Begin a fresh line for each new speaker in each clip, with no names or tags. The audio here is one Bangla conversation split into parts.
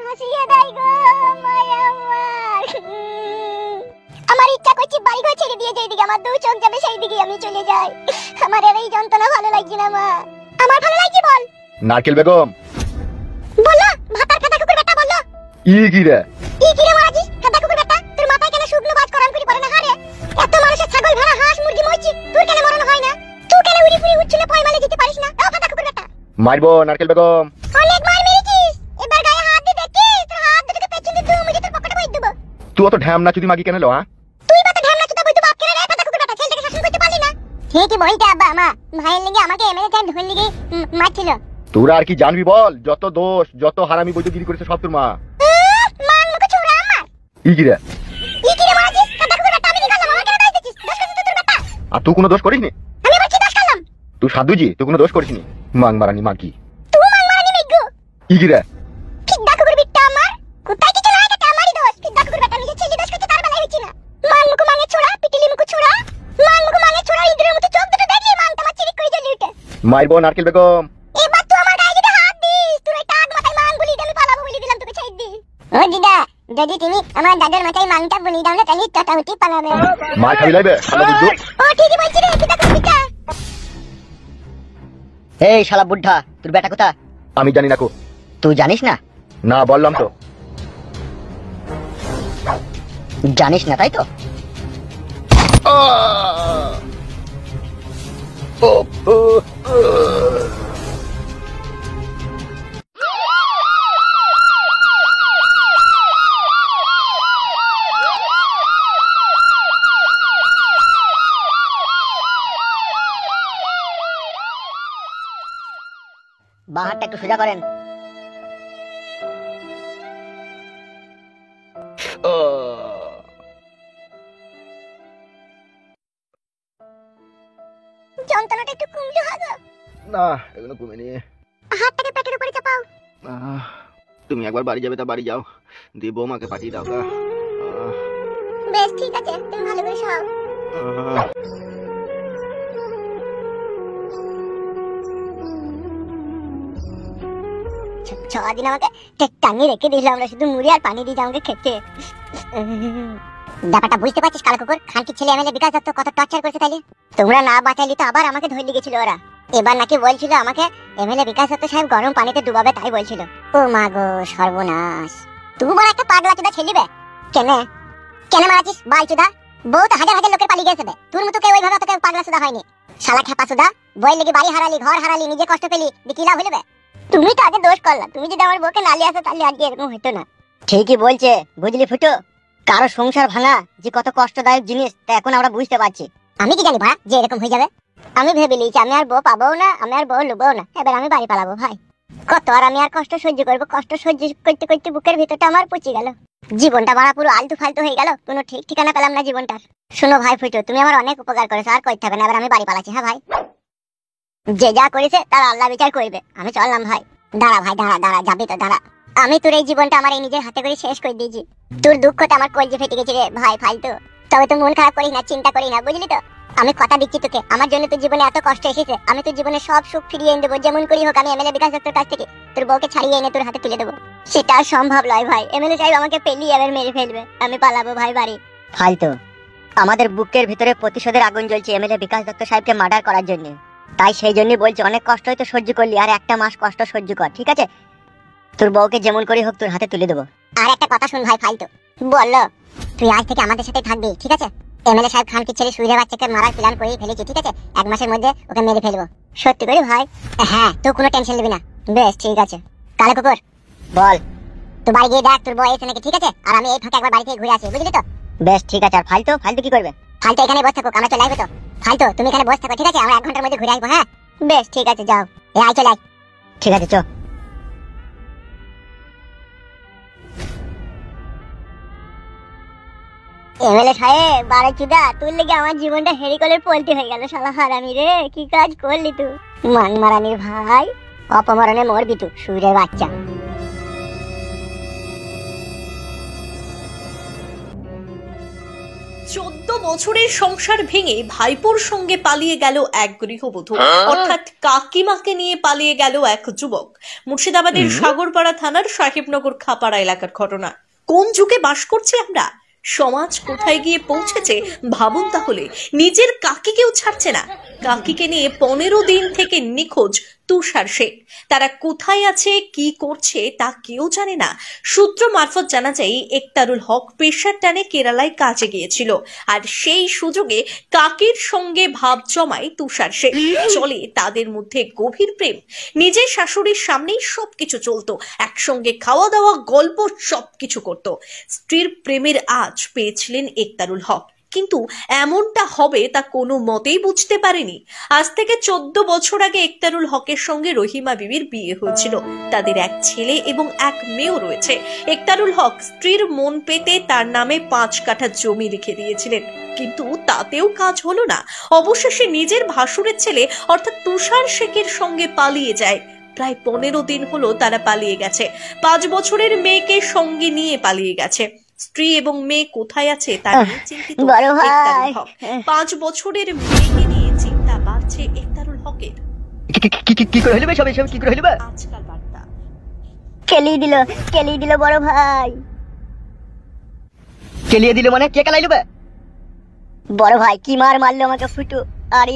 হাসিয়ে দেয় গো মায়া আমার। আমার ইচ্ছা করছে বাড়ি ঘর ছেড়ে দিয়ে যেদিকে আমার দু চোখ যাবে সেই দিকে আমি চলে যাই। আমার আর এই যন্ত্রণা ভালো লাগছে না মা। আমার ভালো লাগছে বল।
নারকেল বেগম
বলো ভাতার কাটা কুকুর বেটা বলো।
ই কি রে
মারাজি কাটা কুকুর বেটা, তোর মাথায় কেন শুকনো বাজ করাম করে পড়ে না হারে? এত মানুষের ছাগল ভেড়া হাঁস মুরগি মরছি, তোর কেন মরণ হয় না? তুই কেন উড়ি ফুড়ি উঠছিলে পয়মালে যেতে পারিস না? ও কাটা কুকুর বেটা
মারবো নারকেল বেগম।
অনেক মার মেরেছিস, এবার গায়ে হাত দিয়ে দেখছিস? তোর হাত দুটোকে পেছন দিয়ে তুই মুজে তোর পকেটে বই দেব।
তুই অত ঢ্যামনা চুদি মাগি কেন লো? হ্যাঁ
তুই বাতা ঢ্যামনা চুদা বই তো বাপ কেন রে কাটা কুকুর বেটা? ছেলেটাকে শাসন করতে পারলি না? ঠিকই বলতে আব্বা মা, ভাইয়ের লেগে আমাকে এমএলএ টাইম ধরে লেগে মারছিল।
তোরা আর কি জানবি বল? যত দোষ যত হারামি বৈদ্যগিরি করেছে সব তোর মা।
মান মুখে ছুড়া আমার।
ই কি রে
মারাজি কাটা কুকুর বেটা, আমি কি করলাম? আমাকে কেন দোষ দিছিস? দোষ করছিস তোর বেটা।
আর তুই কোনো দোষ করিসনি?
আমি আবার কি দোষ করলাম?
তুই সাধুজি, তুই কোনো দোষ করিসনি। মাং মারানি মাগি
তুই মান মারানি মেগো।
ই কি রে
ফিদ্দা কুকুর বিট্টা আমার। কোথায় কি চলে এটা আমারই দোষ। ফিদ্দা কুকুর বেটা নিজে ছেলে দোষ করতে তার বেলায় হইছে না। মান মুখ মাঙে ছোড়া, পিটিলি মুখ ছোড়া। মান মুখ মাঙে ছোড়া, ইঁদুরের মতো চোখ দুটো দেখলি মান তোমার চিরিক করে জ্বলে উঠে।
মারবো নারকেল বেগম।
এবার তুই আমার গায়ে যদি হাত দিস, তুই এই টাক মাথায় মান বলি আমি পালাবো বলি দিলাম তোকে ছেড়ে দি। ও দিদা, যদি তুমি আমার দাদার মাথায় মাংটা বলি দাও না তাহলে টাটা উঠি পালাবে।
মার খাবি লাইবে শালা বুদ্ধু।
ও ঠিকই বলছিস রে, ফিদ্দা কুকুর বিট্টা।
এই শালা বুদ্ধা, তোর বেটা কোথা?
আমি জানি না কো।
তুই জানিস না?
না বললাম তো।
জানিস না তাই তো? বাঁ হাতটা একটু সোজা করেন।
যন্ত্রণাটা একটু কমলো হাগো।
না এগুলো কমেনি।
হাতটাকে পেটের উপরে চাপাও।
তুমি একবার বাড়ি যাবে তা বাড়ি যাও, দিয়ে বৌমাকে পাঠিয়ে দাও গা।
বেশ ঠিক আছে, তুমি ভালো করে খাও। সারাদিন আমাকে টাঙিয়ে রেখে দিল, আমরা শুধু মুড়ি আর পানি দিয়ে আমাকে খেতে। ব্যাপারটা বুঝতে পারছিস কালো কুকুর? খানকি ছেলে এমএলএ বিকাশ দত্ত কত টর্চার করেছে তাইলে? তোমরা না বাঁচাইলি তো আবার আমাকে ধরে গেছিল ওরা। এবার নাকি বলছিল আমাকে এমএলএ বিকাশ দত্ত সাহেব গরম পানিতে ডুবাবে, তাই বলছিল। ও মা গো সর্বনাশ, তুই বড় একটা পাগলা চোদা ছেলিবে। কেন কেন মারাছিস বাল চোদা? বউ তো হাজার হাজার লোকের পালিয়ে গেছে, তোর মতো কেউ ওইভাবে তোকে পাগলা চোদা হয়নি। শালা খেপা চোদা, বই লেগে বাড়ি হারালি, ঘর হারালি, নিজে কষ্ট পেলি, কি লাভ হইবে? তুমি তো আগে দোষ করলা, তুমি যদি আমার বউকে নালি আসো তাহলে আজকে এরকম হতো না।
ঠিকই বলছে, বুঝলি ফুটো? কারো সংসার ভাঙা যে কত কষ্টদায়ক জিনিস তা এখন আমরা বুঝতে পারছি।
আমি কি জানি ভাই যে এরকম হয়ে যাবে? আমি ভেবে লিয়েছি আমি আর বউ পাবো না, আমি আর বউ লুবও না, এবার আমি বাড়ি পালাবো ভাই। কত আর আমি আর কষ্ট সহ্য করবো? কষ্ট সহ্য করতে করতে বুকের ভিতরটা আমার পচে গেল, জীবনটা মারা পুরো আলতু ফালতু হয়ে গেল, কোনো ঠিক ঠিকানা পেলাম না জীবনটার। শোনো ভাই ফুটো, তুমি আমার অনেক উপকার করেছো, আর করতে হবে না, এবার আমি বাড়ি পালাচ্ছি। হ্যাঁ ভাই, যে যা করেছে তার আল্লাহ বিচার করবে, আমি চললাম ভাই। দাঁড়া ভাই দাঁড়া দাঁড়া, যাবি তো দাঁড়া। আমি তোর এই জীবনটা আমার এই নিজের হাতে করে শেষ করে দিয়েছি। তোর দুঃখটা আমার কলজে ফেটে গেছে রে ভাই ফালতু। তবে তুই মন খারাপ করিস না, চিন্তা করিস না, বুঝলি তো? আমি কথা দিচ্ছি তোকে, আমার জন্য তোর জীবনে এত কষ্ট এসেছে, আমি তোর জীবনে সব সুখ ফিরিয়ে এনে দেবো, যেমন করি হোক। আমি এমএলএ বিকাশ দত্তর কাছ থেকে তোর বউকে ছাড়িয়ে এনে তোর হাতে তুলে দেবো। সেটা সম্ভব নয় ভাই, এমএলএ সাহেব আমাকে পেলিয়ে এবার মেরে ফেলবে, আমি পালাবো ভাই বাড়ি।
ফালতু, আমাদের বুকের ভিতরে প্রতিশোধের আগুন জ্বলছে এমএলএ বিকাশ দত্ত সাহেবকে মার্ডার করার জন্য। তাই সেই জন্যই বলছি, অনেক কষ্ট হয়তো সহ্য করলি, আর একটা মাস কষ্ট সহ্য কর, ঠিক আছে? তোর বউকে যেমন করি হোক তোর হাতে তুলে দেবো।
আর একটা কথা শুন ভাই ফালতু, বললো তুই আজ থেকে আমাদের সাথে থাকবি, ঠিক আছে? এমএলএ সাহেব খানকি ছেলে সুইরে বাচ্চাকে মারার প্ল্যান করে ফেলেছি, ঠিক আছে? 1 মাসের মধ্যে ওকে মেরে ফেলবো, সত্যি করে ভাই। হ্যাঁ, তুই কোনো টেনশন নিবি না। বেশ ঠিক আছে। কালো কুকুর
বল।
তুই বাড়ি গিয়ে দেখ তোর বউ এসে নাকি, ঠিক আছে? আর আমি এই ফাঁকে একবার বাড়ি থেকে ঘুরে আসি, বুঝলি তো?
বেশ ঠিক আছে। আর ফালতু ফালতু কি করবে?
ফালতু এখানে বসে থাকো, আমরা চলে আসবো তো। ফালতু তুমি এখানে বসে থাকো, ঠিক আছে? আমরা 1 ঘন্টার মধ্যে ঘুরে আসবো। হ্যাঁ বেশ ঠিক আছে, যাও। আয় চলে আয়।
ঠিক আছে, চো।
এমএলএ সাহেব বাড়ি চুদা, তোর লেগে আমার জীবনটা হেরিকলের পোল্টি হয়ে গেল। শালা হারামি রে, কি কাজ করলি তুই? মান মারানির ভাই, অপমরণে মরবি তুই সুরের বাচ্চা।
14 বছরের সংসার ভেঙে ভাইপোর সঙ্গে পালিয়ে গেল এক গৃহবধূ, অর্থাৎ কাকিমাকে নিয়ে পালিয়ে গেল এক যুবক। মুর্শিদাবাদের সাগরপাড়া থানার সাহেবনগর খাপাড়া এলাকার ঘটনা। কোন যুগে বাস করছি আমরা? সমাজ কোথায় গিয়ে পৌঁছেছে ভাবুন তাহলে। নিজের কাকিকেও ছাড়ছে না। কাকিকে নিয়ে 15 দিন থেকে নিখোঁজ তুষার শেখ। তারা কোথায় আছে, কি করছে তা কেউ জানে না। সূত্র মারফত জানা যায় একতারুল হক পেশার টানে কেরালায় কাজে গিয়েছিল, আর সেই সুযোগে কাকির সঙ্গে ভাব জমায় তুষার শেখ। চলে তাদের মধ্যে গভীর প্রেম। নিজের শাশুড়ির সামনেই সবকিছু চলতো, একসঙ্গে খাওয়া দাওয়া, গল্প সবকিছু করত। স্ত্রীর প্রেমের আজ পেয়েছিলেন একতারুল হক, কিন্তু এমনটা হবে তা কোনো মতেই বুঝতে পারেনি। আজ থেকে 14 বছর আগে একতারুল হকের সঙ্গে রহিমা বিবির বিয়ে হয়েছিল। তাদের এক ছেলে এবং এক মেয়েও রয়েছে। একতারুল হক স্ত্রীর মন পেতে তার নামে 5 কাঠা জমি লিখে দিয়েছিলেন, কিন্তু তাতেও কাজ হলো না। অবশেষে নিজের ভাসুরের ছেলে অর্থাৎ তুষার শেখের সঙ্গে পালিয়ে যায়। প্রায় 15 দিন হলো তারা পালিয়ে গেছে। 5 বছরের মেয়েকে সঙ্গে নিয়ে পালিয়ে গেছে। স্ত্রী এবং মেয়ে কোথায় আছে তা নিয়ে চিন্তিত একতারুল হক। 5 বছরের মেয়েকে নিয়ে চিন্তা বাড়ছে একতারুল হকের।
কি করে হইলো সব এসব? কি করে হইলো?
আজকাল বার্তা
কেলিয়ে দিল বড় ভাই। কেলিয়ে দিল মানে কে কেলাইলো? বড় ভাই কি মারলো আমাকে ফুটু। আর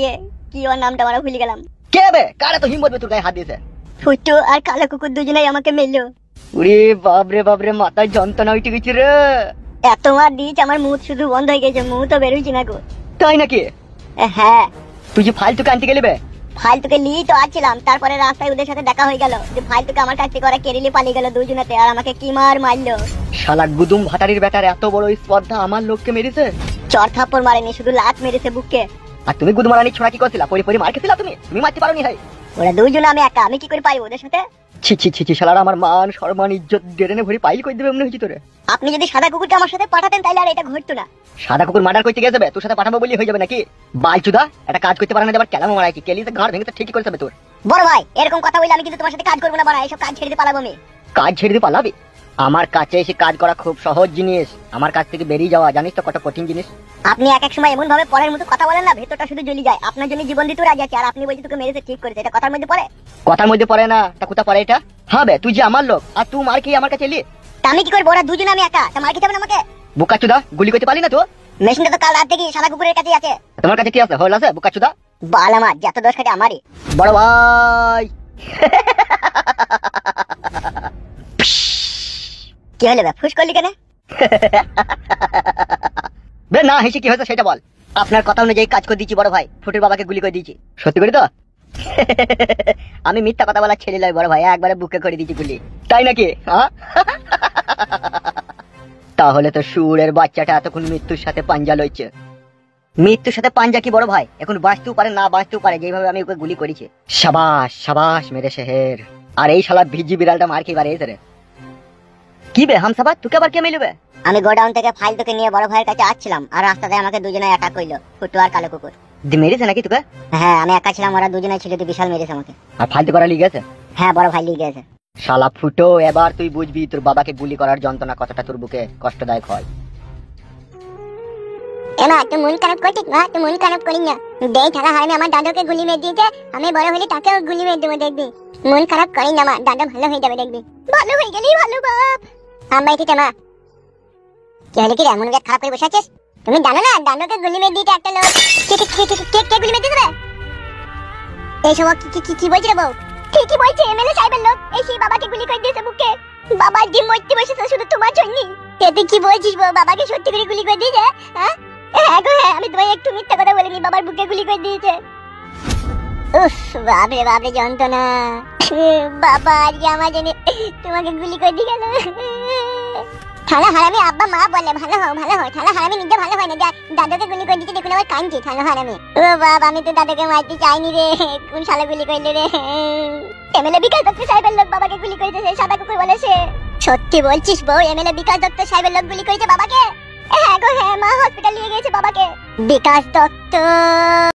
কি ওর নামটা আমরা ভুলে গেলাম। কে বে? কারা তো হিম্মত তোর গায়ে হাত দিয়েছে? ফুটু আর কালো কুকুর দুজনেই আমাকে মেললো। ওরে বাপরে মাথায় যন্ত্রণা উঠে গেছে রে। এত মার দিয়েছে আমার মুখ শুধু বন্ধ হয়ে গেছে, মুখ তো বেরোইছি না গো। তাই নাকি? হ্যাঁ। তুই যে ফাইলটুকে আনতে গেলি বে? ফাইলটুকে নিয়ে তো আসছিলাম, তারপরে রাস্তায় ওদের সাথে দেখা হয়ে গেল যে ফাইলটুকে আমার কাছ থেকে ওরা কেড়ে নিয়ে পালিয়ে গেল দুজনেতে, আর আমাকে কি মারলো। শালা গুদুম ভাটারির বেটার এত বড় স্পর্ধা আমার লোককে মেরেছে। চর থাপ্পড় মারেনি, শুধু লাত মেরেছে বুককে। আর তুমি গুদুমারানি ছোড়া কি করছিলা? পরি মার খেছিলা তুমি? তুমি মারতে পারোনি ভাই? ওরা দুইজন, আমি একা, আমি কি করে পারি ওদের সাথে? ছি শালারা আমার মান সম্মান ইজ্জত ডেরেনে ভরি পাইল কই দেবে মনে হইছে তোরে। আপনি যদি সাদা কুকুরটা আমার সাথে পাঠাতেন তাহলে আর এটা ঘটতো না। সাদা কুকুর মার্ডার করতে গেছে তোর সাথে পাঠাবো বলি হয়ে যাবে নাকি? বালচুদা একটা কাজ করতে পারে না, আবার কেলামো মারাই কি কেলিতে ঘাড় ভেঙে তো ঠিকই করে যাবে তোর। বড় ভাই এরকম কথা বললে আমি কিন্তু তোমার সাথে কাজ করব না, বড় এইসব কাজ ছেড়ে দিয়ে পালাবো আমি। কাজ ছেড়ে দিয়ে পালাবি? আমার কাছে এসে কাজ করা খুব সহজ জিনিস, আমার কাছ থেকে বেরিয়ে যাওয়া জানিস তো কত কঠিন জিনিস। আপনি এক সময় এমন ভাবে পরের মতো কথা বলেন না, ভেতরটা শুধু জ্বলি যায়। আপনার জন্য জীবন দিতে রাজি আছে, আর আপনি বলছেন তোকে মেরেছে ঠিক করেছে, এটা কথার মধ্যে পড়ে? কথার মধ্যে পড়ে না, তা কোথা পড়ে এটা? হবে তুই যে আমার লোক আর তুই মার খেয়ে আমার কাছে এলি, তা আমি কি করবো? ওরা দুজনে, আমি একা, তা মার খেতে হবে না আমাকে? বুকাচুদা গুলি করতে পারি না তো? মেশিনটা তো কাল রাত থেকে সাদা কুকুরের কাছে আছে। তোমার কাছে কি আছে? হল আছে বুকাচুদা? বাল আমার যত দোষ খাটে আমারই। বড় ভাই কি হলো বে? ফুস করলি কেন? বে না হেসে কি হয়েছে সেটা বল। আপনার কথা অনুযায়ী কাজ করে দিয়েছি বড় ভাই, ফুটের বাবাকে গুলি করে দিয়েছি। সত্যি করে তো? আমি মিথ্যা কথা বলার ছেলে লয় বড় ভাই, একবারে বুকে করে দিয়েছি গুলি। তাই নাকি? তাহলে তো সুরের বাচ্চাটা এতক্ষণ মৃত্যুর সাথে পাঞ্জা লইছে। মৃত্যুর সাথে পাঞ্জা কি বড় ভাই? এখন বাঁচতেও পারে না বাঁচতেও পারে, যেভাবে আমি ওকে গুলি করেছি। সাবাস মেরে শেহের। আর এই শালা ভিজি বিড়ালটা মার খেয়ে বাড়িয়েছে রে। কি বে হামসাবা, তোকে আবার কে মিলবে? আমি গোডাউন থেকে ফাইল তোকে নিয়ে বড় ভাইয়ের কাছে আসছিলাম, আর রাস্তাতে আমাকে দুজনে অ্যাটাক কইলো, ফুটু আর কালো কুকুর। মেরেছে নাকি তোকে? হ্যাঁ আমি একা ছিলাম, ওরা দুজনে ছিল, তো বিশাল মেরেছে আমাকে। আর ফাইল তো করা লিয়ে গেছে? হ্যাঁ বড় ভাই লিয়ে গেছে। শালা ফুটো, এবার তুই বুঝবি তোর বাবাকে গুলি করার যন্ত্রণা কতটা তোর বুকে কষ্টদায়ক হয়।
এমা তুই মন খারাপ করছিস? মা তুই মন খারাপ করিস না, দেই থালা হারামি আমার দাদুকে গুলি মেরে দিয়েছে, আমি বড় হলে তাকেও গুলি মেরে দেবো, দেখবি। মন খারাপ করিস না মা, দাদু ভালো হয়ে যাবে দেখবি। ভালো হয়ে গেলেই ভালো বাপ। আমি ঠিক মা। কি হলো কি রে, মন খারাপ করে বসে আছিস? তুমি জানো না দাদুকে গুলি মেরে দিয়েছে একটা লোক। কে গুলি মেরে দিয়েছে? এইসব কি বলছি রে বউ? ঠিকই বলছে, এমএলএ সাহেবের লোক। এই সেই বাবাকে গুলি করে দিয়েছে বুকে। বাবার ডিম মরতে বসেছে শুধু তোমার জন্য। তুই কি বলছিস বউ? বাবাকে সত্যি করে গুলি করে দিয়েছে? হ্যাঁ হ্যাঁ গো হ্যাঁ, আমি তোমায় একটু মিথ্যা কথা বলিনি, বাবার বুকে গুলি করে দিয়েছে। উফ বাপরে যন্ত্রণা। বাবা আজকে আমার জন্য তোমাকে গুলি করে দিয়ে গেল। থালা হারামি আব্বা মা বলে ভালো হও। থালা হারামি নিজে ভালো হয় না, দাদাকে গুলি করে দিচ্ছে, দেখুন আবার কাঁদছে থালা হারামি। ও বাবা আমি তো দাদাকে মারতে চাইনি রে, কোন শালা গুলি করলে রে? এমএলএ বিকাশ দত্ত সাহেবের লোক বাবাকে গুলি করে দিয়েছে, সাদা কুকুর বলেছে। সত্যি বলছিস বউ? এমএলএ বিকাশ দত্ত সাহেবের লোক গুলি করেছে বাবাকে? হ্যাঁ গো হ্যাঁ, মা হসপিটাল নিয়ে গেছে বাবাকে। বিকাশ দত্ত